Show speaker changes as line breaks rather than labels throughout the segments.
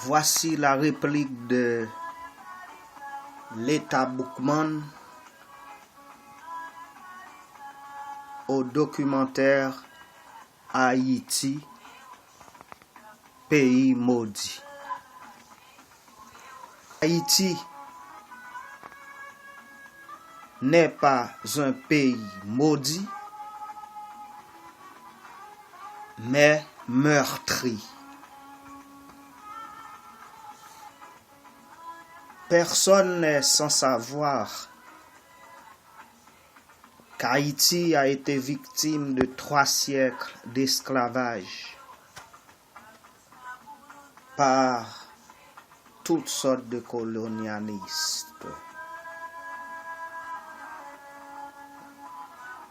Voici la réplique de l'État Boukman au documentaire Haïti, pays maudit. Haïti n'est pas un pays maudit, mais meurtri. Personne n'est sans savoir qu'Haïti a été victime de 3 siècles d'esclavage par toutes sortes de colonialistes.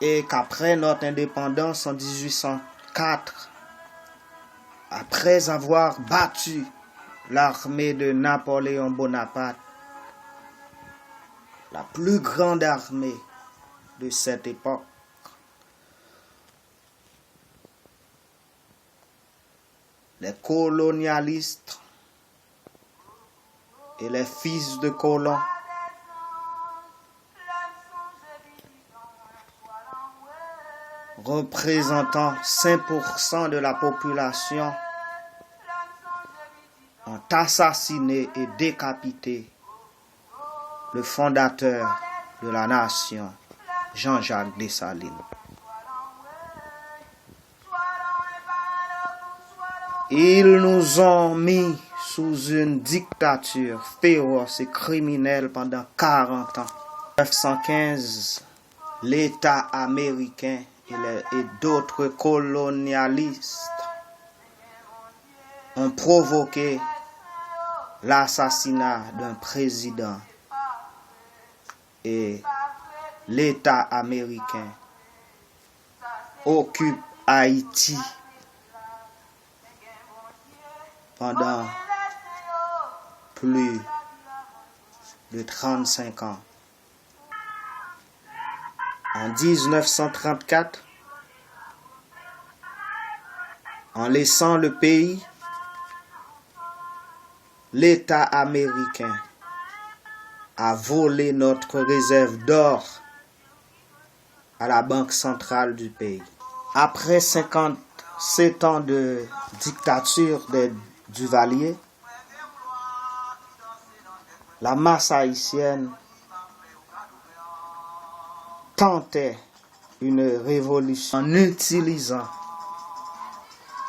Et qu'après notre indépendance en 1804, après avoir battu l'armée de Napoléon Bonaparte, la plus grande armée de cette époque, les colonialistes et les fils de colons représentant 5% de la population ont assassiné et décapité le fondateur de la nation, Jean-Jacques Dessalines. Ils nous ont mis sous une dictature féroce et criminelle pendant 40 ans. En 1915, l'État américain et d'autres colonialistes ont provoqué l'assassinat d'un président et l'État américain occupe Haïti pendant plus de 35 ans. En 1934, en laissant le pays, l'État américain a volé notre réserve d'or à la Banque centrale du pays. Après 57 ans de dictature des Duvalier, la masse haïtienne tentait une révolution en utilisant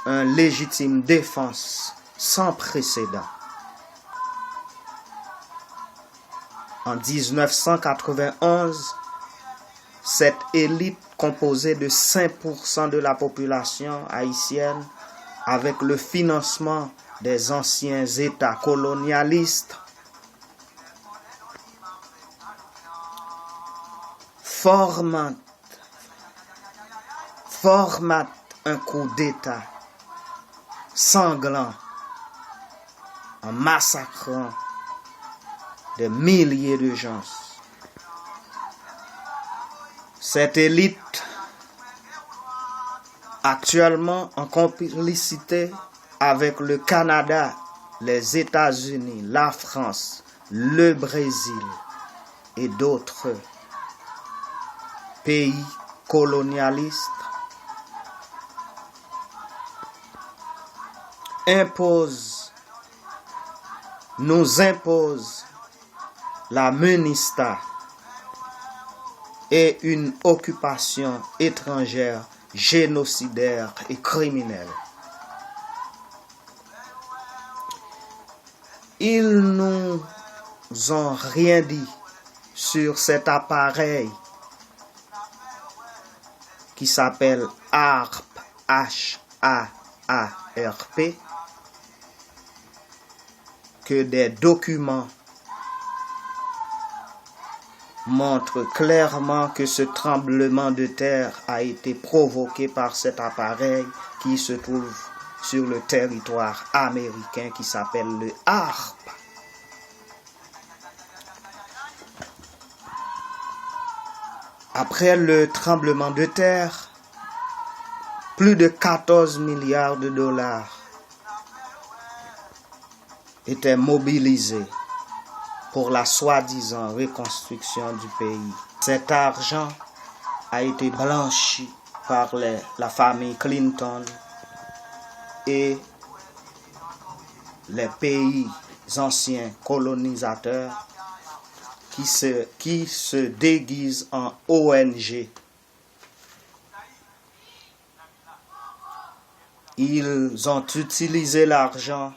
un légitime défense sans précédent. En 1991, cette élite composée de 5% de la population haïtienne, avec le financement des anciens États colonialistes, formate un coup d'État sanglant en massacrant des milliers de gens. Cette élite, actuellement en complicité avec le Canada, les États-Unis, la France, le Brésil et d'autres pays colonialistes, nous impose la MENISTA et une occupation étrangère génocidaire et criminelle. Ils nous ont rien dit sur cet appareil qui s'appelle HAARP, H-A-A-R-P, que des documents montrent clairement que ce tremblement de terre a été provoqué par cet appareil qui se trouve sur le territoire américain qui s'appelle le HAARP. Après le tremblement de terre, plus de 14 milliards de dollars étaient mobilisés pour la soi-disant reconstruction du pays. Cet argent a été blanchi par la famille Clinton et les pays anciens colonisateurs qui se déguisent en ONG. Ils ont utilisé l'argent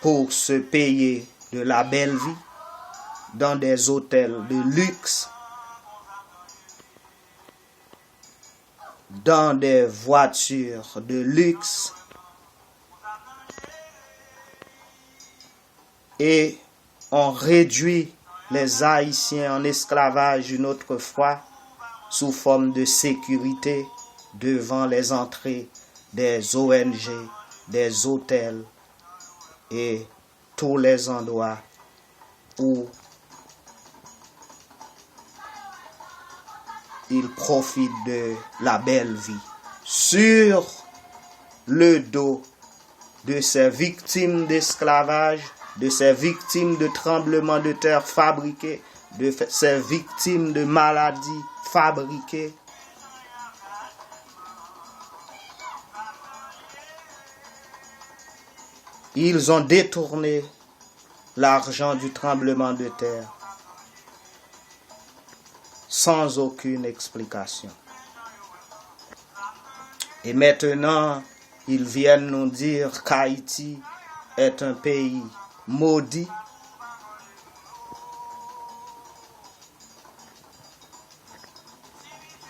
pour se payer de la belle vie dans des hôtels de luxe, dans des voitures de luxe et on réduit les Haïtiens en esclavage une autre fois sous forme de sécurité devant les entrées des ONG, des hôtels et tous les endroits où ils profitent de la belle vie. Sur le dos de ces victimes d'esclavage, de ces victimes de tremblements de terre fabriqués, de ces victimes de maladies fabriquées, ils ont détourné l'argent du tremblement de terre sans aucune explication. Et maintenant, ils viennent nous dire qu'Haïti est un pays maudit.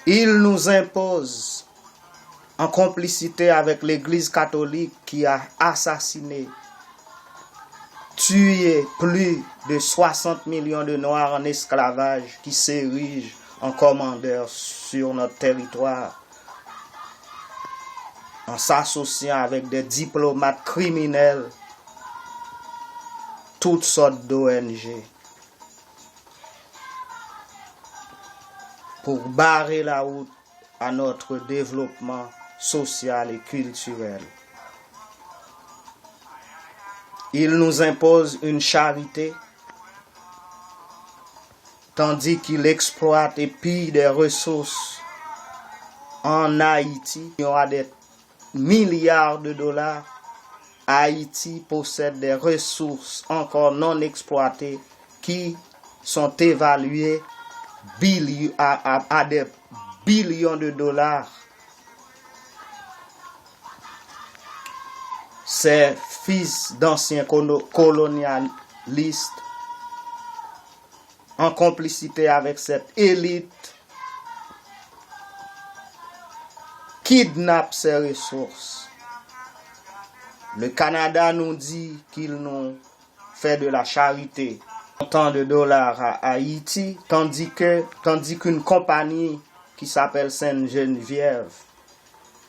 Ils nous imposent, en complicité avec l'Église catholique qui a assassiné, tué plus de 60 millions de Noirs en esclavage, qui s'érigent en commandeurs sur notre territoire, en s'associant avec des diplomates criminels, toutes sortes d'ONG, pour barrer la route à notre développement social et culturel. Il nous impose une charité, tandis qu'il exploite et pille des ressources en Haïti. Il y aura des milliards de dollars. Haïti possède des ressources encore non exploitées qui sont évaluées à des billions de dollars. Ces fils d'anciens colonialistes, en complicité avec cette élite, kidnappent ces ressources. Le Canada nous dit qu'il nous fait de la charité, tant de dollars à Haïti, tandis qu'une compagnie qui s'appelle Sainte-Geneviève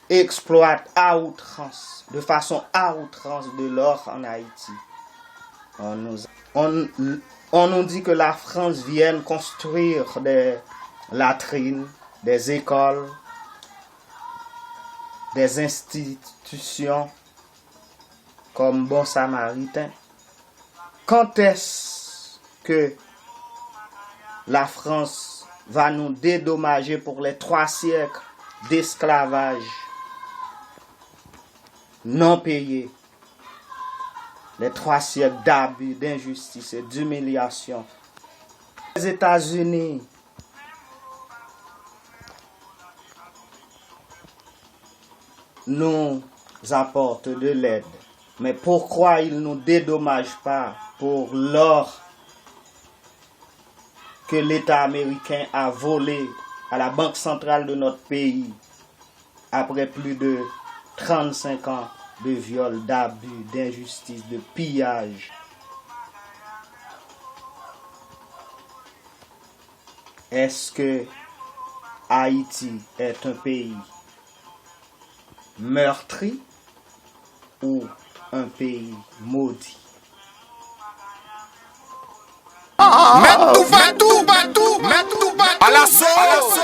exploite à outrance, de façon à outrance, de l'or en Haïti. On nous dit que la France vient construire des latrines, des écoles, des institutions comme Bon Samaritain. Quand est-ce que la France va nous dédommager pour les 3 siècles d'esclavage non payés, les 3 siècles d'abus, d'injustice et d'humiliation? Les États-Unis nous apportent de l'aide, mais pourquoi ils ne nous dédommagent pas pour l'or que l'État américain a volé à la Banque centrale de notre pays après plus de 35 ans de viol, d'abus, d'injustice, de pillage? Est-ce que Haïti est un pays meurtri ou un pays maudit?
Mettre tout partout, à la sauce.